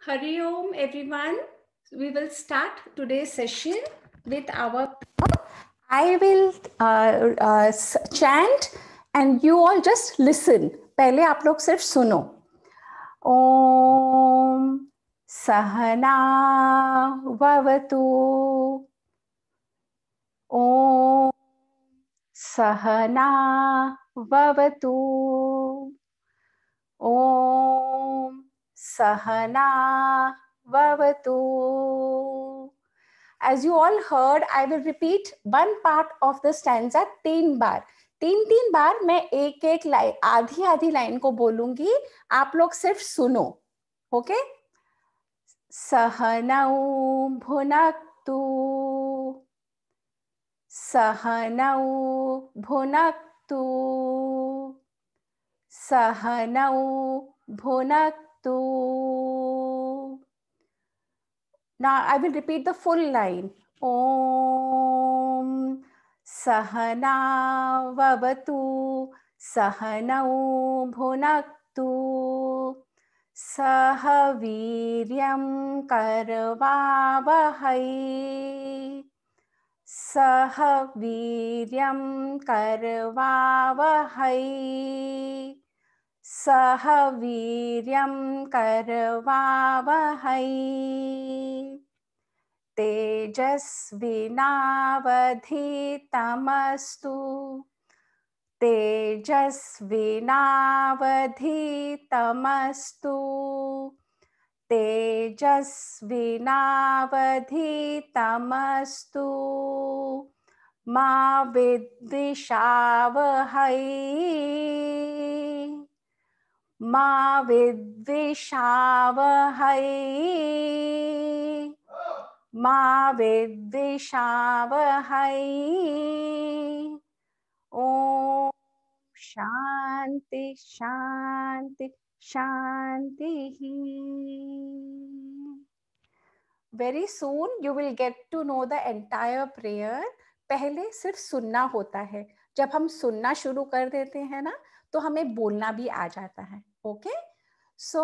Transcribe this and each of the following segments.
Hari Om, everyone. We will start today's session with our. I will chant and you all just listen. पहले आप लोग सिर्फ सुनो. ओम सहना भवतु. ओम सहना भवतु. ओम सहना भवतु. As you all heard, I will repeat one part of the stanza 3 बार. 3 बार मैं एक एक लाइन, आधी आधी लाइन को बोलूंगी, आप लोग सिर्फ सुनो. ओके? सहनौ भुनक्तु. सहनौ भुनक्तु. सहनौ भुनक्तु. Now I will repeat the full line. Om सहना भवतु. सहनौ भुनक्तु. सह वीर्यं करवावहै. सह वीर्यं करवावहै. सह वीर्यं करवावहै. तेजस्विनावधीतमस्तु. तेजस्विनावधीतमस्तु. तेजस्विनावधीतमस्तु. मा विद्विषावहै. मा विद्विषावहै. मा विद्विषावहै. ओम शांति शांति शांति. Very soon you will get to know the entire prayer. पहले सिर्फ सुनना होता है. जब हम सुनना शुरू कर देते हैं ना, तो हमें बोलना भी आ जाता है. Okay? So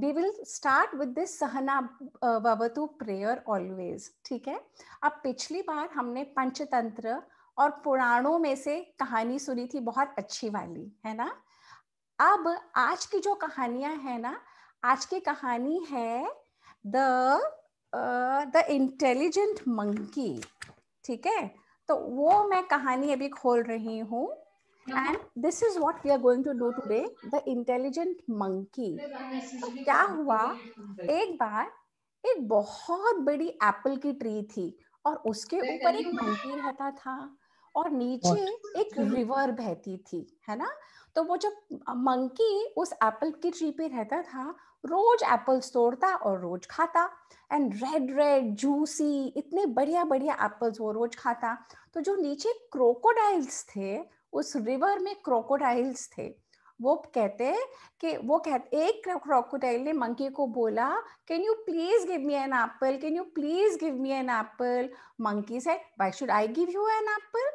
we will start with this सहना भवतु prayer always. ठीक है? अब पिछली बार हमने पंचतंत्र और पुराणों में से कहानी सुनी थी, बहुत अच्छी वाली, है ना? अब आज की जो कहानियां है ना, आज की कहानी है द इंटेलिजेंट मंकी. ठीक है? तो वो मैं कहानी अभी खोल रही हूँ. And this is what we are going to do today, the intelligent monkey. तो क्या हुआ, एक बार एक बहुत बड़ी एप्पल की ट्री थी और उसके ऊपर एक मंकी रहता था और नीचे एक रिवर बहती थी, है ना? तो वो जब मंकी उस एप्पल की ट्री पे रहता था, रोज एप्पल्स तोड़ता और रोज खाता. एंड रेड रेड जूसी इतने बढ़िया बढ़िया एप्पल्स वो रोज खाता. तो जो नीचे क्रोकोडाइल्स थे, उस रिवर में क्रोकोडाइल्स थे, वो कहते एक क्रोकोडाइल ने मंकी को बोला, can you please give me an apple, can you please give me an apple. Monkey said, why should I give you an apple?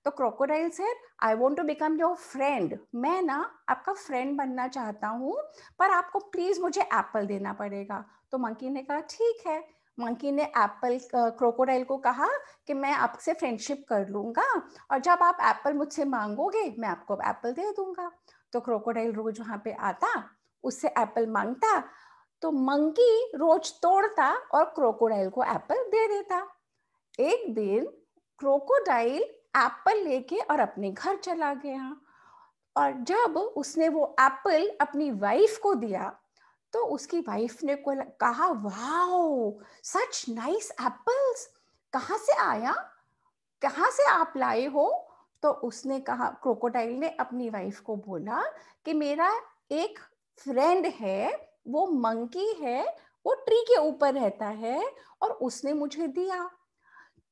तो crocodile said, I want to become your friend. मैं ना आपका friend बनना चाहता हूँ, पर आपको please मुझे एप्पल देना पड़ेगा. तो मंकी ने कहा ठीक है. मंकी ने क्रोकोडाइल को कहा कि मैं आपसे फ्रेंडशिप कर लूंगा और जब आप एप्पल मुझसे मांगोगे मैं आपको एप्पल दे दूंगा. तो क्रोकोडाइल रोज वहां पे आता, उससे एप्पल मांगता, तो मंकी रोज तोड़ता और क्रोकोडाइल को एप्पल दे देता. एक दिन क्रोकोडाइल एप्पल लेके और अपने घर चला गया और जब उसने वो एप्पल अपनी वाइफ को दिया तो उसकी वाइफ ने कहा, वाओ सच नाइस एप्पल्स, कहाँ से आया, कहाँ से आप लाए हो? तो उसने कहा, क्रोकोडाइल ने अपनी वाइफ को बोला कि मेरा एक फ्रेंड है, वो मंकी है, वो ट्री के ऊपर रहता है और उसने मुझे दिया.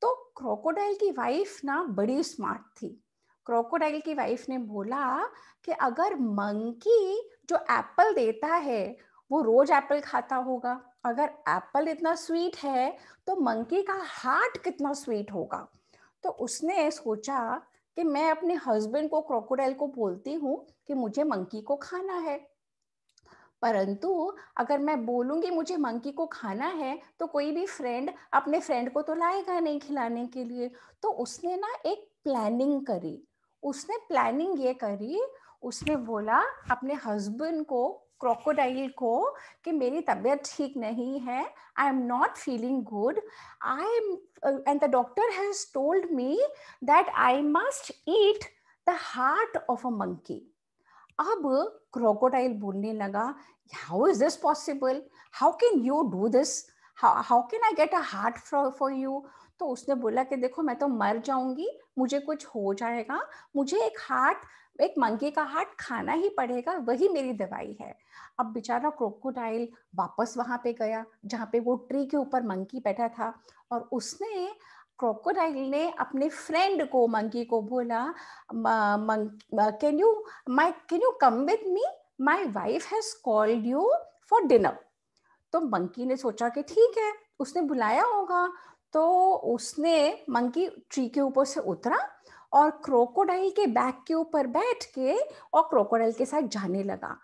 तो क्रोकोडाइल की वाइफ ना बड़ी स्मार्ट थी. क्रोकोडाइल की वाइफ ने बोला कि अगर मंकी जो एप्पल देता है वो रोज एप्पल खाता होगा, अगर एप्पल इतना स्वीट है तो मंकी का हार्ट कितना स्वीट होगा. तो उसने सोचा कि मैं अपने हस्बैंड को, क्रोकोडाइल को बोलती हूँ कि मुझे मंकी को खाना है. परंतु अगर मैं बोलूँगी मुझे मंकी को खाना है, तो कोई भी फ्रेंड अपने फ्रेंड को तो लाएगा नहीं खिलाने के लिए। तो उसने ना एक प्लानिंग करी। उसने प्लानिंग ये करी, उसने बोला अपने हस्बैंड को, क्रोकोडाइल को, कि मेरी तबीयत ठीक नहीं है, आई am not feeling good, I am and the doctor has told me that I must eat the heart of a monkey. अब क्रोकोडाइल बोलने लगा, how is this possible, how can you do this, how can I get a heart for you. तो उसने बोला कि देखो मैं तो मर जाऊंगी, मुझे कुछ हो जाएगा, मुझे एक हार्ट, एक मंकी का हार्ट खाना ही पड़ेगा, वही मेरी दवाई है। अब बेचारा क्रोकोडाइल वापस वहां पे गया जहाँ पे वो ट्री के ऊपर मंकी बैठा था, और उसने, क्रोकोडाइल ने अपने फ्रेंड को, मंकी को बोला, can you come with me, my wife has called you for dinner. तो मंकी ने सोचा कि ठीक है, उसने बुलाया होगा। तो उसने, मंकी ट्री के ऊपर से उतरा और क्रोकोडाइल के बैक के ऊपर बैठ के और क्रोकोडाइल के साथ जाने लगा।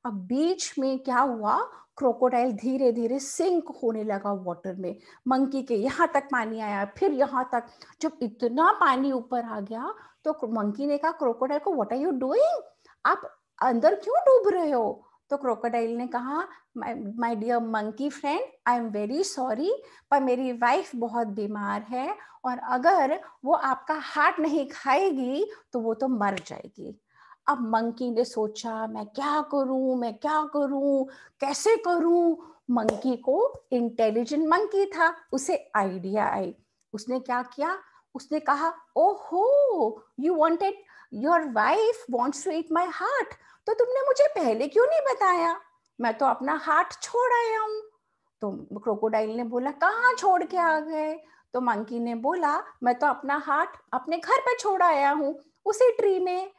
अब बीच में क्या हुआ, क्रोकोडाइल धीरे धीरे सिंक होने लगा वाटर में। मंकी के यहाँ तक पानी आया, फिर यहाँ तक। जब इतना पानी ऊपर आ गया तो मंकी ने कहा क्रोकोडाइल को, व्हाट आर यू डूइंग, आप अंदर क्यों डूब रहे हो। तो क्रोकोडाइल ने कहा, my dear monkey friend, I am very sorry, पर मेरी वाइफ बहुत बीमार है, और अगर वो आपका हार्ट नहीं खाएगी तो वो तो मर जाएगी। अब मंकी ने सोचा, मैं क्या करूं, मैं क्या करूं, कैसे करूं। मंकी को, इंटेलिजेंट मंकी था, उसे आइडिया आई। उसने क्या किया, उसने कहा, ओहो, you wanted, your wife wants to eat my heart, तो तुमने मुझे पहले क्यों नहीं बताया, मैं तो अपना हार्ट छोड़ आया हूँ। तो क्रोकोडाइल ने बोला, कहाँ छोड़ के आ गए। तो मंकी ने बोला, मैं तो अपना हार्ट अपने घर पे छोड़ आया हूँ, उसी ट्री में।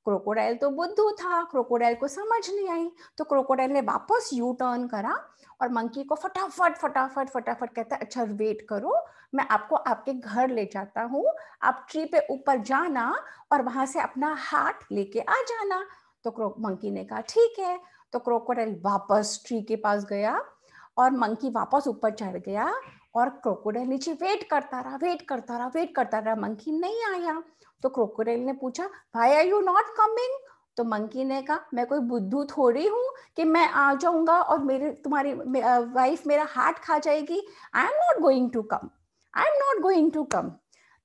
क्रोकोडाइल तो बुद्धू था, क्रोकोडाइल को समझ नहीं आई। तो क्रोकोडाइल ने वापस यू टर्न करा और मंकी को फटाफट फटाफट फटाफट कहता, अच्छा वेट करो, मैं आपको आपके घर ले जाता हूँ, आप ट्री पे ऊपर जाना और वहां से अपना हार्ट लेके आ जाना। तो मंकी ने कहा ठीक है। तो क्रोकोडाइल वापस ट्री के पास गया और मंकी वापस ऊपर चढ़ गया, और क्रोकोडाइल नीचे वेट करता रहा, वेट करता रहा, वेट करता रहा, मंकी नहीं आया। तो क्रोकोडाइल ने पूछा, why are you not coming. तो मंकी ने कहा, मैं कोई बुद्धू थोड़ी हूँ कि मैं आ जाऊंगा और मेरे, तुम्हारी वाइफ मेरा हार्ट खा जाएगी, I am not going to come, I am not going to come.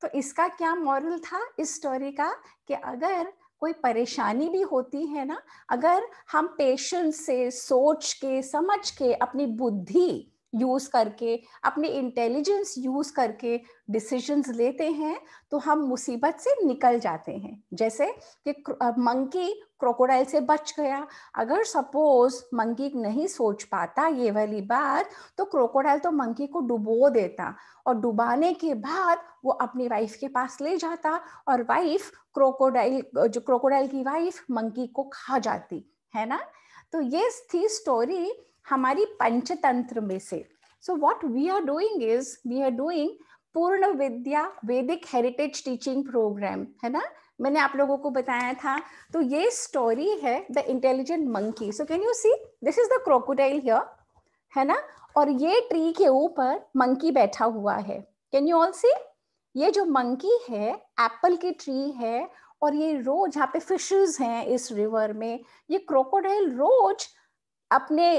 तो इसका क्या मॉरल था इस स्टोरी का, कि अगर कोई परेशानी भी होती है ना, अगर हम पेशेंस से, सोच के, समझ के, अपनी बुद्धि यूज करके, अपनी इंटेलिजेंस यूज करके डिसीजंस लेते हैं, तो हम मुसीबत से निकल जाते हैं। जैसे कि मंकी क्रोकोडाइल से बच गया। अगर सपोज मंकी नहीं सोच पाता ये वाली बात, तो क्रोकोडाइल तो मंकी को डुबो देता, और डुबाने के बाद वो अपनी वाइफ के पास ले जाता, और वाइफ, क्रोकोडाइल, जो क्रोकोडाइल की वाइफ मंकी को खा जाती है ना। तो ये थी स्टोरी हमारी पंचतंत्र में से। So what we are doing is, we are doing Purna Vidya वैदिक हेरिटेज टीचिंग प्रोग्राम, है ना, मैंने आप लोगों को बताया था। तो ये स्टोरी है the intelligent monkey. So can you see, this is the crocodile here, है ना, और ये ट्री के ऊपर मंकी बैठा हुआ है। कैन यू ऑल सी, ये जो मंकी है एप्पल की ट्री है, और ये रोज, यहाँ पे फिशेस हैं इस रिवर में, ये क्रोकोडाइल रोज अपने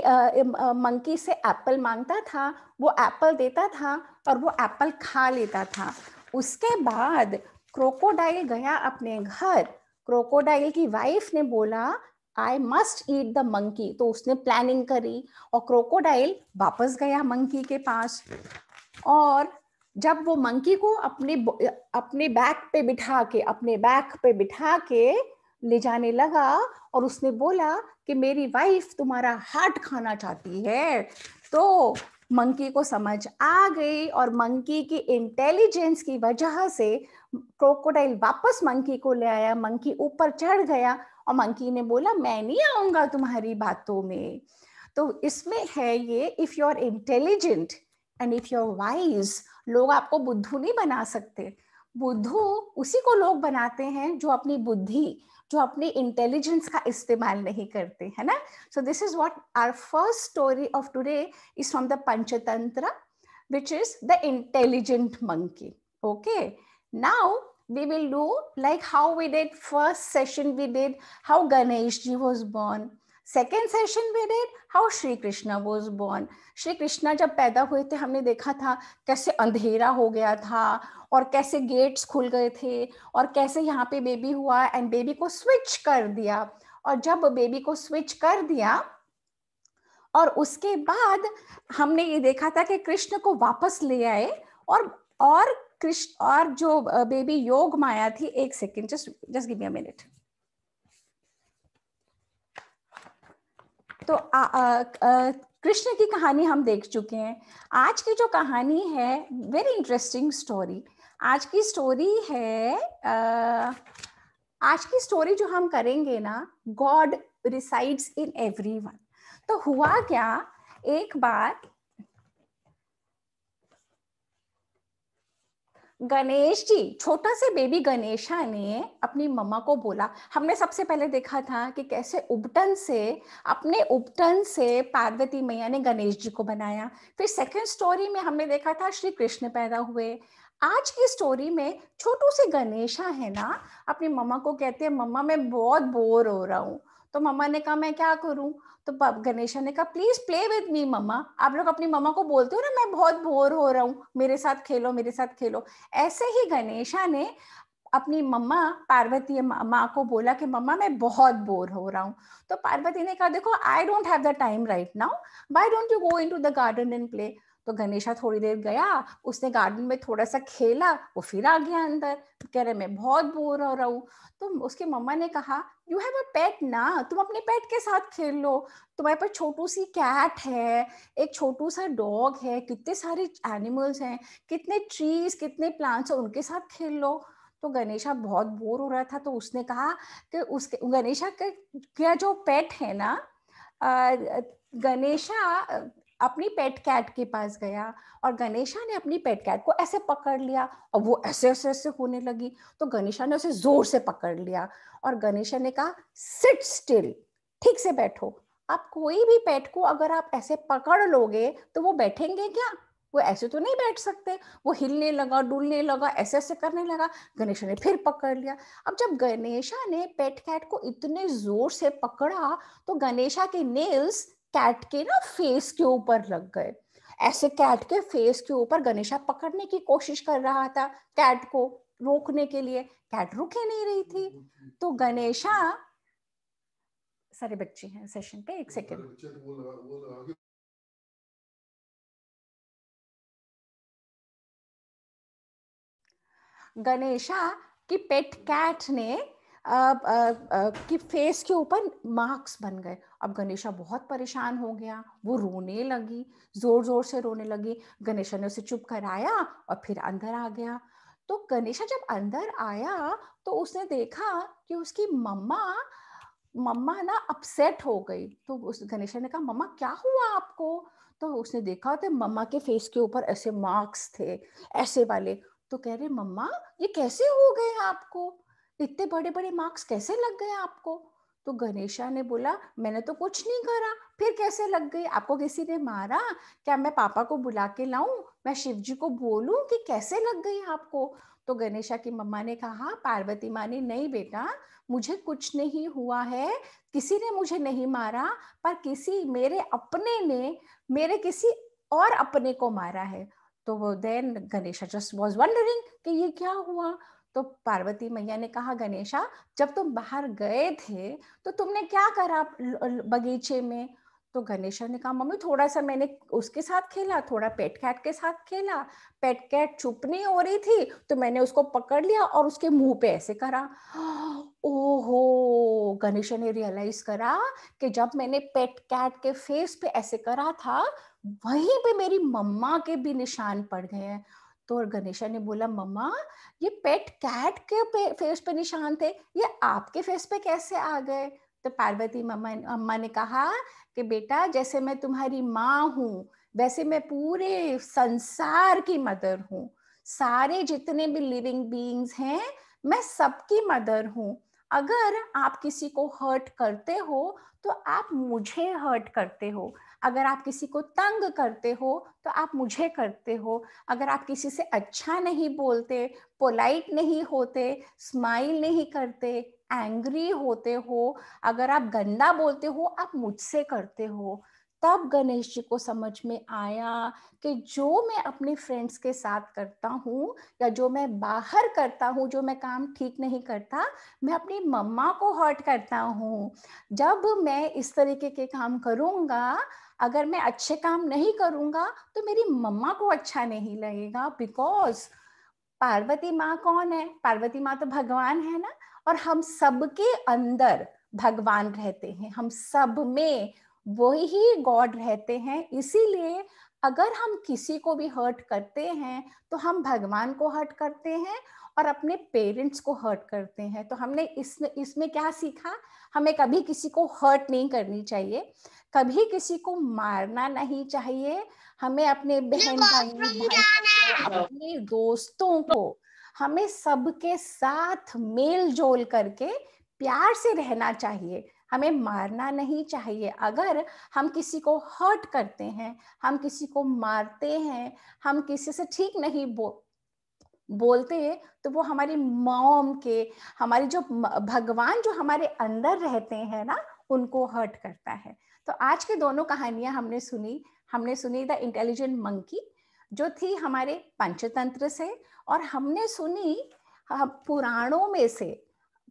मंकी से एप्पल मांगता था, वो एप्पल देता था और वो एप्पल खा लेता था। उसके बाद क्रोकोडाइल गया अपने घर, क्रोकोडाइल की वाइफ ने बोला, I must eat the monkey, तो उसने प्लानिंग करी और क्रोकोडाइल वापस गया मंकी के पास। और जब वो मंकी को अपने बैक पे बिठा के, अपने बैक पे बिठा के ले जाने लगा, और उसने बोला कि मेरी वाइफ तुम्हारा हार्ट खाना चाहती है, तो मंकी को समझ आ गई, और मंकी की इंटेलिजेंस की वजह से क्रोकोडाइल वापस मंकी को ले आया, मंकी ऊपर चढ़ गया, और मंकी ने बोला, मैं नहीं आऊंगा तुम्हारी बातों में। तो इसमें है ये, if you are intelligent and if you are wise, लोग आपको बुद्धू नहीं बना सकते, बुद्धू उसी को लोग बनाते हैं जो अपनी बुद्धि, जो अपनी इंटेलिजेंस का इस्तेमाल नहीं करते, है ना. So this is what our first story of today is from the Panchatantra, which is the intelligent monkey. Okay, now we will do like how we did first session. We did how Ganesh ji was born. Second session we did how Shri Krishna was born. Shri Krishna जब पैदा हुए थे हमने देखा था कैसे अंधेरा हो गया था और कैसे गेट्स खुल गए थे और कैसे यहाँ पे बेबी हुआ एंड बेबी को स्विच कर दिया. और जब बेबी को स्विच कर दिया और उसके बाद हमने ये देखा था कि कृष्ण को वापस ले आए और कृष्ण और जो बेबी योग माया थी. एक second, just give me a minute. तो कृष्ण की कहानी हम देख चुके हैं. आज की जो कहानी है, वेरी इंटरेस्टिंग स्टोरी. आज की स्टोरी है आज की स्टोरी जो हम करेंगे ना, गॉड रिसाइड्स इन एवरीवन. तो हुआ क्या, एक बार गणेश जी, छोटा से बेबी गणेशा ने अपनी मम्मा को बोला. हमने सबसे पहले देखा था कि कैसे अपने उपटन से पार्वती मैया ने गणेश जी को बनाया. फिर सेकंड स्टोरी में हमने देखा था श्री कृष्ण पैदा हुए. आज की स्टोरी में छोटू से गणेशा है ना, अपनी मम्मा को कहते हैं मम्मा मैं बहुत बोर हो रहा हूँ. तो मम्मा ने कहा मैं क्या करूँ. तो गणेशा ने कहा प्लीज प्ले विद मी मम्मा. आप लोग अपनी मम्मा को बोलते हो ना मैं बहुत बोर हो रहा हूँ, मेरे साथ खेलो मेरे साथ खेलो. ऐसे ही गणेशा ने अपनी मम्मा पार्वती माँ को बोला कि मम्मा मैं बहुत बोर हो रहा हूँ. तो पार्वती ने कहा देखो I don't have the time right now, why don't you go into the garden and play. तो गणेशा थोड़ी देर गया, उसने गार्डन में थोड़ा सा खेला, वो फिर आ गया अंदर. कह रहे मैं बहुत बोर हो रहा हूँ. तो उसकी मम्मा ने कहा यू हैव अ पेट ना, तुम अपने पेट के साथ खेल लो. तुम्हारे पास छोटू सी कैट है, एक छोटू सा डॉग है, कितने सारे एनिमल्स हैं, कितने ट्रीज कितने प्लांट्स हैं, उनके साथ खेल लो. तो गणेशा बहुत बोर हो रहा था. तो उसने कहा कि उसके गणेशा का जो पेट है ना, गणेशा अपनी पेट कैट के पास गया और गणेशा ने अपनी पेट कैट को ऐसे पकड़ लिया और वो ऐसे ऐसे ऐसे होने लगी. तो गणेशा ने उसे जोर से पकड़ लिया और गणेशा ने कहा सिट स्टिल, ठीक से बैठो. आप कोई भी पेट को अगर आप ऐसे पकड़ लोगे तो वो बैठेंगे क्या, वो ऐसे तो नहीं बैठ सकते. वो हिलने लगा, डुलने लगा, ऐसे ऐसे करने लगा. गणेशा ने फिर पकड़ लिया. अब जब गणेशा ने पेट कैट को इतने जोर से पकड़ा तो गणेशा के नेल्स कैट के ना फेस के ऊपर लग गए. ऐसे कैट के फेस के ऊपर गणेशा पकड़ने की कोशिश कर रहा था कैट को रोकने के लिए. कैट रुक ही नहीं रही थी. तो गणेशा, सारे बच्चे हैं सेशन पे, एक सेकेंड. गणेशा की पेट कैट ने की फेस के ऊपर मार्क्स बन गए. अब गणेशा बहुत परेशान हो गया, वो रोने लगी, जोर जोर से रोने लगी. गणेशा ने उसे चुप कराया और फिर अंदर आ गया. तो गणेशा जब अंदर आया तो उसने देखा कि उसकी मम्मा मम्मा ना अपसेट हो गई. तो उस गणेशा ने कहा मम्मा क्या हुआ आपको. तो उसने देखा तो मम्मा के फेस के ऊपर ऐसे मार्क्स थे, ऐसे वाले. तो कह रहे मम्मा ये कैसे हो गए आपको, इतने बड़े बड़े मार्क्स कैसे लग गए आपको. तो गणेशा ने बोला मैंने तो कुछ नहीं करा, फिर कैसे लग गई, आपको किसी ने मारा क्या, मैं पापा को बुला के लाऊं, मैं शिव जी को बोलूं कि कैसे लग गई आपको. तो गणेशा की मम्मा ने कहा, पार्वती माँ ने, नहीं बेटा मुझे कुछ नहीं हुआ है, किसी ने मुझे नहीं मारा, पर किसी मेरे अपने ने मेरे किसी और अपने को मारा है. तो वो then Ganesha just was wondering कि ये क्या हुआ. तो पार्वती मैया ने कहा गणेशा जब तुम बाहर गए थे तो तुमने क्या करा बगीचे में. तो गणेशा ने कहा मम्मी थोड़ा सा मैंने उसके साथ खेला, थोड़ा पेट कैट के साथ खेला, पेट कैट चुप नहीं हो रही थी तो मैंने उसको पकड़ लिया और उसके मुंह पे ऐसे करा. ओहो, गणेशा ने रियलाइज करा कि जब मैंने पेट कैट के फेस पे ऐसे करा था वहीं पे मेरी मम्मा के भी निशान पड़ गए हैं. तो गणेशा ने बोला मम्मा ये पेट कैट के फेस पे निशान थे, ये आपके फेस पे कैसे आ गए. तो पार्वती अम्मा ने कहा कि बेटा जैसे मैं तुम्हारी माँ हूँ वैसे मैं पूरे संसार की मदर हूँ. सारे जितने भी लिविंग बीइंग्स हैं, मैं सबकी मदर हूँ। अगर आप किसी को हर्ट करते हो तो आप मुझे हर्ट करते हो। अगर आप किसी को तंग करते हो तो आप मुझे करते हो। अगर आप किसी से अच्छा नहीं बोलते, पोलाइट नहीं होते, स्माइल नहीं करते, एंग्री होते हो, अगर आप गंदा बोलते हो, आप मुझसे करते हो। तब गणेश जी को समझ में आया कि जो मैं अपने फ्रेंड्स के साथ करता हूँ या जो मैं बाहर करता हूँ, जो मैं काम ठीक नहीं करता, मैं अपनी मम्मा को हर्ट करता हूँ। जब मैं इस तरीके के काम करूँगा, अगर मैं अच्छे काम नहीं करूँगा तो मेरी मम्मा को अच्छा नहीं लगेगा। बिकॉज पार्वती माँ कौन है? पार्वती माँ तो भगवान है ना, और हम सबके अंदर भगवान रहते हैं, हम सब में वही गॉड रहते हैं। इसीलिए अगर हम किसी को भी हर्ट करते हैं तो हम भगवान को हर्ट करते हैं और अपने पेरेंट्स को हर्ट करते हैं। तो हमने इसमें क्या सीखा? हमें कभी किसी को हर्ट नहीं करनी चाहिए, कभी किसी को मारना नहीं चाहिए। हमें अपने बहन भाइयों को, अपने दोस्तों को, हमें सबके साथ मेल जोल करके प्यार से रहना चाहिए। हमें मारना नहीं चाहिए। अगर हम किसी को हर्ट करते हैं, हम किसी को मारते हैं, हम किसी से ठीक नहीं बोलते हैं, तो वो हमारी मॉम के, हमारी जो भगवान जो हमारे अंदर रहते हैं ना, उनको हर्ट करता है। तो आज की दोनों कहानियां हमने सुनी द इंटेलिजेंट मंकी जो थी हमारे पंचतंत्र से, और हमने सुनी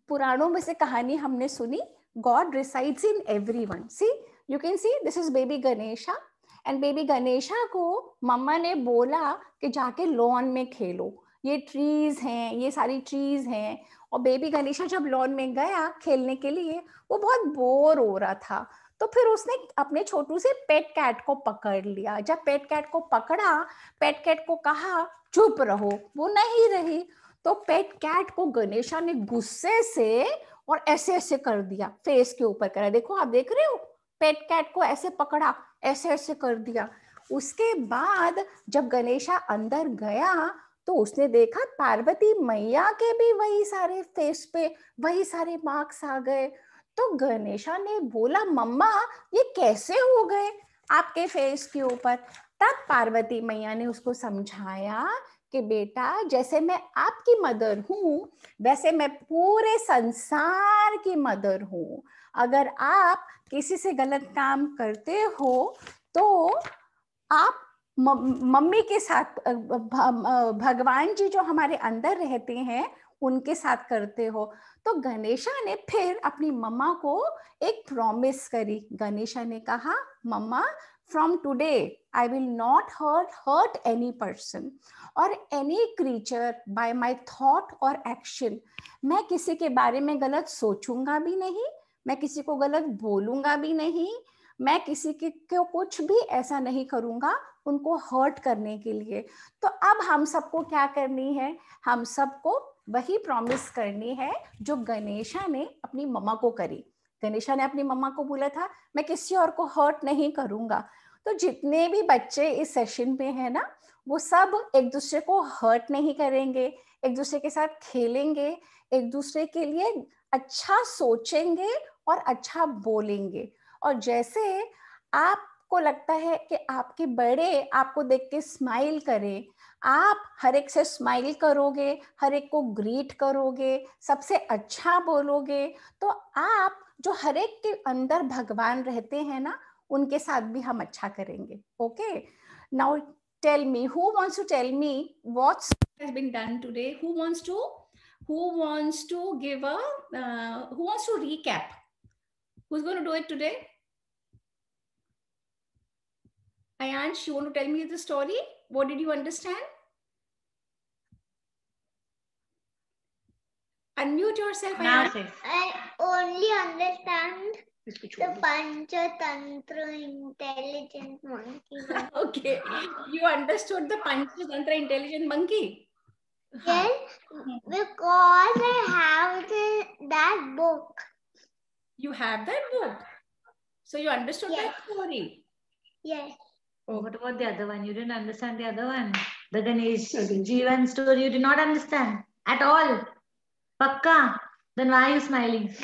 पुराणों में से कहानी हमने सुनी God resides in everyone. See, you can see this is baby Ganesha, and baby Ganesha को मम्मा ने बोला कि जाके लॉन में खेलो, ये ट्रीज हैं, ये सारी ट्रीज हैं। और बेबी गणेशा जब लॉन में गया खेलने के लिए, वो बहुत बोर हो रहा था। तो फिर उसने अपने छोटू से पेट कैट को पकड़ लिया। जब पेट कैट को पकड़ा, पेट कैट को कहा चुप रहो, वो नहीं रही। तो पेट कैट को गणेशा ने गुस्से से और ऐसे ऐसे कर दिया, फेस के ऊपर करा। देखो, आप देख रहे हो, पेट कैट को ऐसे पकड़ा, ऐसे ऐसे कर दिया। उसके बाद जब गणेशा अंदर गया तो उसने देखा पार्वती मैया के भी वही सारे फेस पे वही सारे मार्क्स आ गए। तो गणेशा ने बोला, मम्मा ये कैसे हो गए आपके फेस के ऊपर? तब पार्वती मैया ने उसको समझाया कि बेटा, जैसे मैं आपकी मदर हूँ, वैसे मैं पूरे संसार की मदर हूँ। अगर आप किसी से गलत काम करते हो तो आप मम्मी के साथ, भगवान जी जो हमारे अंदर रहते हैं उनके साथ करते हो। तो गणेशा ने फिर अपनी मम्मा को एक प्रॉमिस करी। गणेशा ने कहा, mamma from today I will not hurt any person और any creature by my thought और एक्शन। मैं किसी के बारे में गलत सोचूंगा भी नहीं, मैं किसी को गलत बोलूंगा भी नहीं, मैं किसी को कुछ भी ऐसा नहीं करूंगा उनको हर्ट करने के लिए। तो अब हम सबको क्या करनी है? हम सबको वही प्रॉमिस करनी है जो गणेशा ने अपनी मम्मा को करी। गणेशा ने अपनी मम्मा को बोला था, मैं किसी और को हर्ट नहीं करूंगा। तो जितने भी बच्चे इस सेशन में है ना, वो सब एक दूसरे को हर्ट नहीं करेंगे, एक दूसरे के साथ खेलेंगे, एक दूसरे के लिए अच्छा सोचेंगे और अच्छा बोलेंगे। और जैसे आपको लगता है कि आपके बड़े आपको देख के स्माइल करें, आप हर एक से स्माइल करोगे, हर एक को ग्रीट करोगे, सबसे अच्छा बोलोगे, तो आप जो हर एक के अंदर भगवान रहते हैं ना, उनके साथ भी हम अच्छा करेंगे। Okay, now tell me, who wants to tell me what's has been done today? Who wants to give a who wants to recap? Who's going to do it today? Ayansh, you want to tell me the story? What did you understand? Unmute yourself, Ayansh. I only understand the Panchatantra intelligent monkey. Okay, you understood the Panchatantra intelligent monkey? Yes, because I have that book. You have that book? So you understood that story? Yes. Oh. What about the other one? You didn't understand the other one? The Ganesh Jeevan story you did not understand at all. Pakka? Then why are you smiling?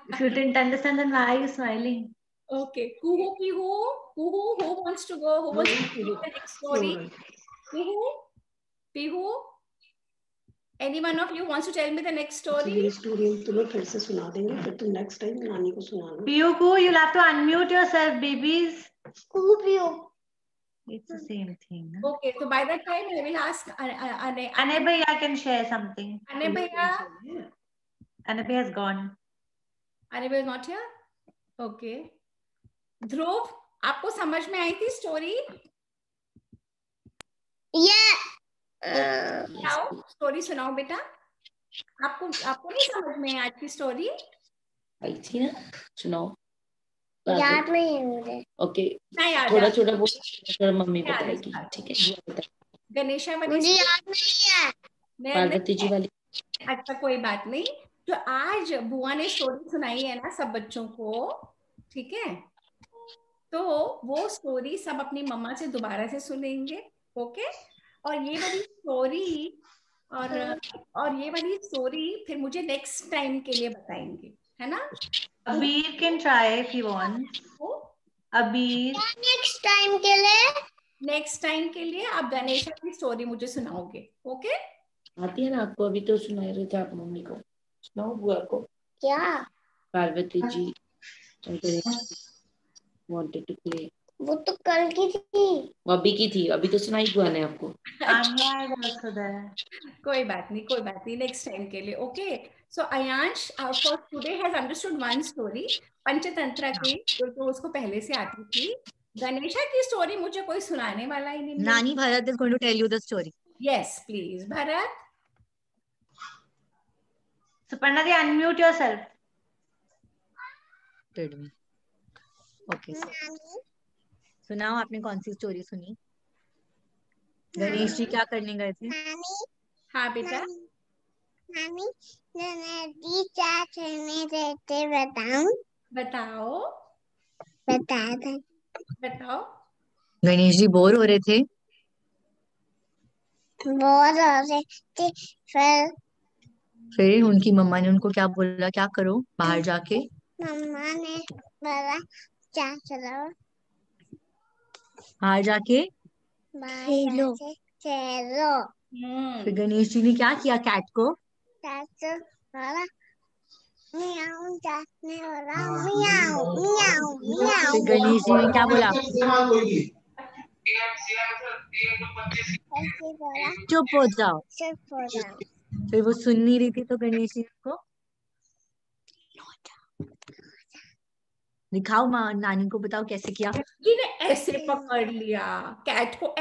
If you didn't understand, then why are you smiling? Okay. Kuhu, who wants to go? Who wants to tell the next story? Pihu? Any one of you wants to tell me the next story? ये story तुम्हें फिर से सुना देंगे, फिर तुम next time नानी को सुनाना. Piyuku, you'll have to unmute yourself, babies. It's the same thing. Huh? Okay, so by that time I will ask Ane Bhaiya can share something. Ane Bhaiya. Ane Bhaiya has gone. Ane Bhaiya is not here? Okay. ध्रुव, आपको समझ में आई थी story? Story सुनाओ बेटा. आपको नहीं समझ में आज की स्टोरी? आई थी ना, सुनाओ. याद नहीं है मुझे. ओके, थोड़ा छोटा बोल, थोड़ा मम्मी बताएगी. ठीक है. गणेशा वाली मुझे याद नहीं है. पार्वती जी वाली. अच्छा, कोई बात नहीं. तो आज बुआ ने स्टोरी सुनाई है ना सब बच्चों को, ठीक है? तो वो स्टोरी सब अपनी मम्मा से दोबारा से सुनेंगे. ओके. और ये वाली स्टोरी और ये वाली स्टोरी फिर मुझे नेक्स्ट टाइम के लिए बताएंगे, है ना? Abir can try if he wants. Abir. Next time के लिए आप गणेशा की स्टोरी मुझे सुनाओगे. ओके. आती है ना आपको? अभी तो सुना रहे थे आप मम्मी को. सुनाओ बुआ को. क्या? Parvati ji wanted to play. वो तो कल की थी. वो अभी की थी. अभी तो सुनाई बुआ ने आपको. कोई बात नहीं. नेक्स्ट टाइम के लिए. Okay. So Ayansh for today has understood one story Panchatantra की, जो उसको पहले से आती थी. गणेशा की स्टोरी मुझे कोई सुनाने वाला ही नहीं. नानी Bharat is going to tell you the story. Yes, please. Bharat. Suparna ji, unmute yourself. Did we? Okay. सुनाओ, आपने कौन सी स्टोरी सुनी? गणेश जी क्या करने गए थे? हाँ बेटा. नानी नदी क्या करने गए थे? बताओ. गणेश जी बोर हो रहे थे. फिर उनकी मम्मा ने उनको क्या बोला, क्या करो बाहर जाके? मम्मा ने बोला क्या करो? बाहर जाके खेलो. फिर गणेश जी ने क्या किया? कैट को फिर गणेश जी ने क्या बोला? चुप हो जाओ. फिर वो सुन नहीं रही थी तो गणेश जी को दिखाओ, माँ नानी को बताओ कैसे किया. जी ने ऐसे पकड़ लिया कैट को.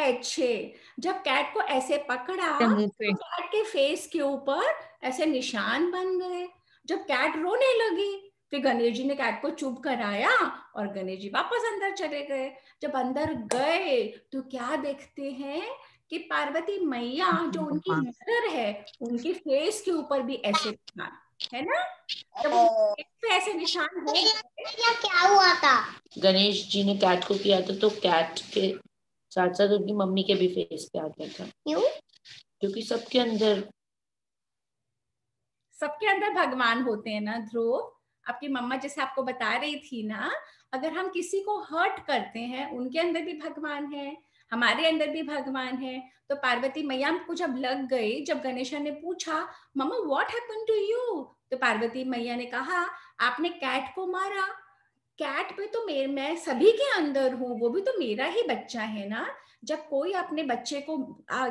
जब कैट को ऐसे पकड़ा तो कैट के फेस के ऊपर ऐसे निशान बन गए. जब कैट रोने लगी फिर गणेश जी ने कैट को चुप कराया और गणेश जी वापस अंदर चले गए. जब अंदर गए तो क्या देखते हैं कि पार्वती मैया जो उनकी मदर है, उनके फेस के ऊपर भी ऐसे निशान है ना. जब ऐसे निशान हो क्या हुआ था? गणेश जी ने कैट को किया था तो कैट के साथ साथ उनकी मम्मी के भी फेस पे आ गया था. क्यों? क्योंकि सबके अंदर भगवान होते हैं ना ध्रुव. आपकी मम्मा जैसे आपको बता रही थी ना, अगर हम किसी को हर्ट करते हैं उनके अंदर भी भगवान है, हमारे अंदर भी भगवान है. तो पार्वती मैया को जब लग गई, जब गणेशा ने पूछा मम्मा व्हाट हैपेंड टू यू, तो पार्वती मैया ने कहा आपने कैट को मारा. कैट पे तो मैं सभी के अंदर हूँ, वो भी तो मेरा ही बच्चा है ना. जब कोई अपने बच्चे को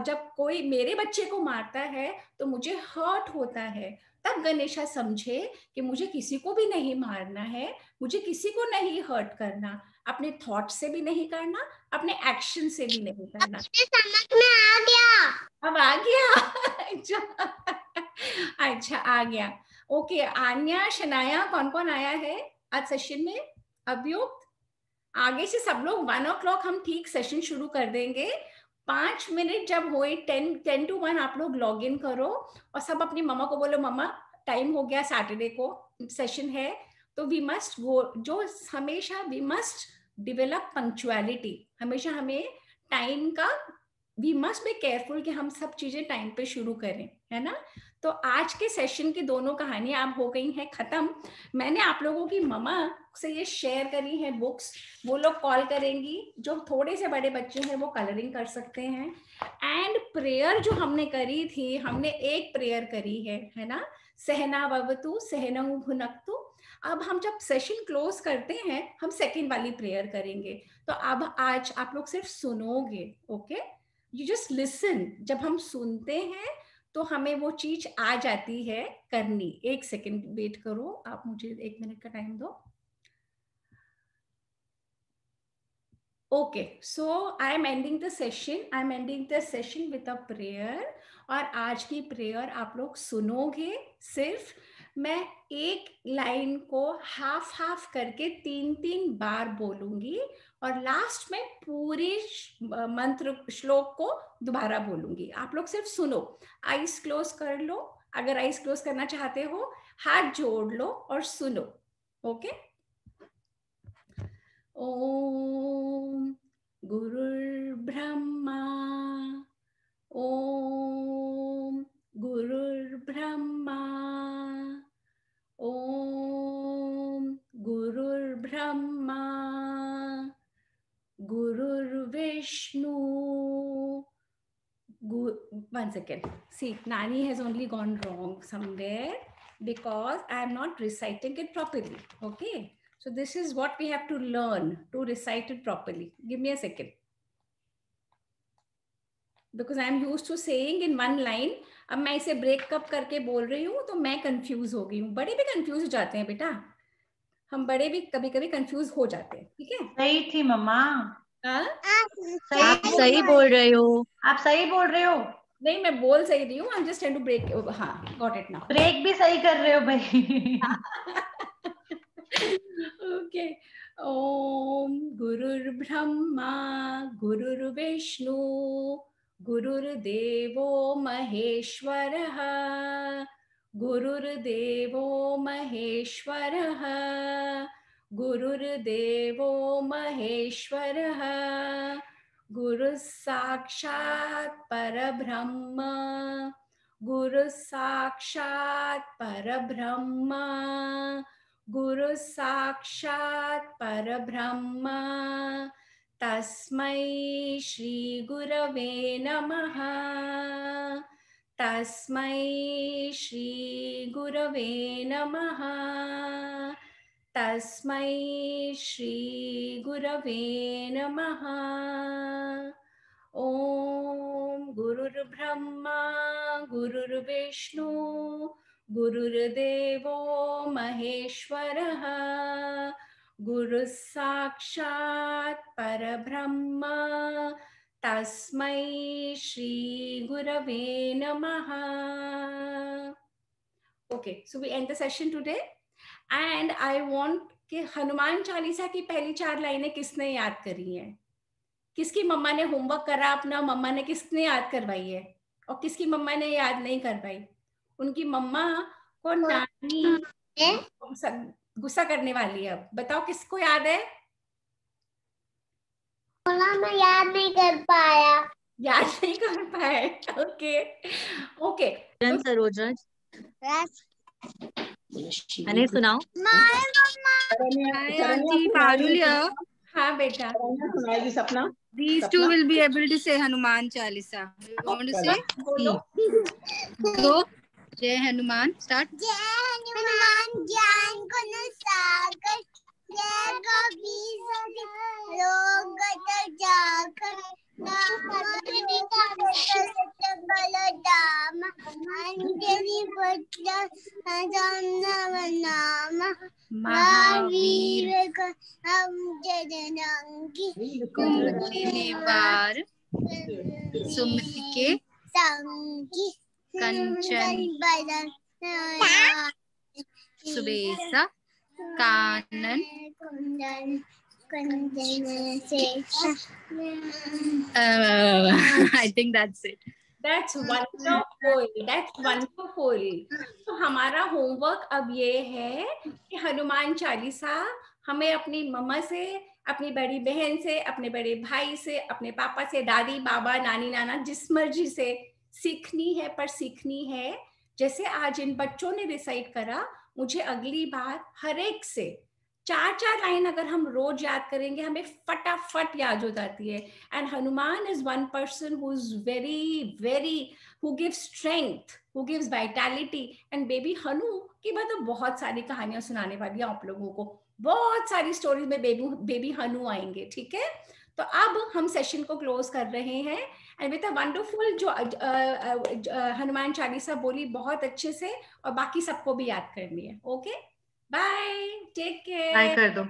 जब कोई मेरे बच्चे को मारता है तो मुझे हर्ट होता है. तब गणेशा समझे कि मुझे किसी को भी नहीं मारना है, मुझे किसी को नहीं हर्ट करना, अपने थॉट से भी नहीं करना, अपने एक्शन से भी नहीं करना. समझ में आ गया. अब आ गया. अच्छा आ गया. ओके. आन्या, शनाया, कौन कौन आया है आज सेशन में? अभियुक्त. आगे से सब लोग 1 o'clock हम ठीक सेशन शुरू कर देंगे. 5 मिनट जब होए 10 to 1 आप लोग लॉग इन करो और सब अपनी मम्मा को बोलो मम्मा टाइम हो गया, सैटरडे को सेशन है. तो वी मस्ट गो, जो हमेशा वी मस्ट डेवलप पंक्चुअलिटी. हमेशा हमें टाइम का वी मस्ट बी केयरफुल कि हम सब चीजें टाइम पे शुरू करें, है ना। तो आज के सेशन की दोनों कहानियां अब हो गई हैं खत्म। मैंने आप लोगों की मम्मा से ये शेयर करी है बुक्स, वो लोग कॉल करेंगी। जो थोड़े से बड़े बच्चे हैं वो कलरिंग कर सकते हैं। एंड प्रेयर जो हमने करी थी, हमने एक प्रेयर करी है ना, सहना ववतु सहनहु भुनक्तु। अब हम जब सेशन क्लोज करते हैं हम सेकंड वाली प्रेयर करेंगे। तो अब आज आप लोग सिर्फ सुनोगे, ओके, यू जस्ट लिसन। जब हम सुनते हैं तो हमें वो चीज आ जाती है करनी। एक सेकंड वेट करो आप, मुझे 1 मिनट का टाइम दो। Okay, so I am ending the session with a prayer. और आज की प्रेयर आप लोग सुनोगे सिर्फ। मैं एक लाइन को हाफ हाफ करके 3-3 बार बोलूंगी और लास्ट में पूरे मंत्र श्लोक को दोबारा बोलूंगी। आप लोग सिर्फ सुनो, आईज क्लोज कर लो। अगर आईज क्लोज करना चाहते हो हाथ जोड़ लो और सुनो, ओके। ओम गुरुर्ब्रह्मा ओम गुरुर्ब्रह्मा ओम गुरुर्ब्रह्मा गुरुर्विष्णु। One second. See, Nani has only gone wrong somewhere because I am not reciting it properly. Okay. So this is what we have to learn to recite it properly. Give me a second. Because I am used to saying in one line. अब मैं इसे break cup करके बोल रही हूँ तो मैं confuse हो गई हूँ। बड़े भी कंफ्यूज हो जाते हैं बेटा, हम बड़े भी कभी कभी कंफ्यूज हो जाते हैं, ठीक है। सही थी मम्मा, आप सही बोल रहे हो, आप सही बोल रहे हो। नहीं, मैं बोल सही रही हूँ। I am just trying to break. हाँ, गॉट इट नाउ। ब्रेक भी सही कर रहे हो भाई। ओके। ओम गुरुर्ब्रह्मा गुरुर्विष्णु गुरुर्देवो महेश्वरः गुरुर्देवो महेश्वरः गुरुर्देवो महेश्वरः गुरु साक्षात् परब्रह्म गुरु साक्षात् परब्रह्म गुरु साक्षात् परब्रह्म तस्मै श्री गुरवे नमः तस्मै श्री गुरवे नमः तस्मै श्री गुरवे नमः। ओम गुरुर्ब्रह्मा गुरुर्विष्णु गुरुर्देवो महेश्वरः गुरु साक्षात् परब्रह्म तस्मै श्री गुरवे नमः। Okay, so we end the session today and I want कि हनुमान चालीसा की पहली 4 लाइनें किसने याद करी हैं? किसकी मम्मा ने होमवर्क करा अपना, मम्मा ने किसने याद करवाई है और किसकी मम्मा ने याद नहीं करवाई? उनकी मम्मा को नानी गुस्सा करने वाली है। अब बताओ किसको याद है? मैं याद नहीं कर पाया। याद नहीं कर पाए। Okay okay. सरोज मैंने सुनाओ। हाँ बेटा, सुनाएगी सपना। These two will be able to say Hanuman Chalisa. You want to say? Go. Jai Hanuman. Start. जय हनुमान ज्ञान गुण सागर जय कबीर लोग जाकर बलदाम अंजलि पुत्र नाम महावीर हम जनंगी कुमति निवार सुमति के संगी कंचन बदन सुबेसा कानन I think that's it. That's wonderful. That's wonderful. तो हमारा होमवर्क अब ये है कि हनुमान चालीसा हमें अपनी मम्मा से अपनी बड़ी बहन से, अपने बड़े भाई से, अपने पापा से, दादी बाबा नानी नाना, जिस मर्जी से सीखनी है, पर सीखनी है। जैसे आज इन बच्चों ने रिसाइट करा, मुझे अगली बार हर एक से 4-4 लाइन अगर हम रोज याद करेंगे, हमें फटाफट याद हो जाती है। And Hanuman is one person who is very very, who gives strength, who gives vitality. And baby Hanu की मैं तो बहुत सारी कहानियां सुनाने वाली हूँ आप लोगों को, बहुत सारी स्टोरीज में बेबी हनु आएंगे, ठीक है। तो अब हम सेशन को क्लोज कर रहे हैं एंड विद अ वंडरफुल जो हनुमान चालीसा बोली बहुत अच्छे से, और बाकी सबको भी याद करनी है। Okay, bye, take care, bye कर दो।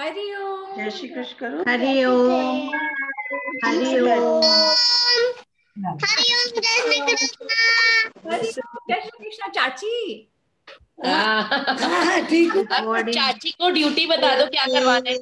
हरिओम, जय श्री कृष्ण करो। हरिओम, हरिओम। हरिओम, जय श्री कृष्ण। जय श्री कृष्ण चाची। हाँ। ठीक है। Recording. चाची को ड्यूटी बता दो क्या करवाना है।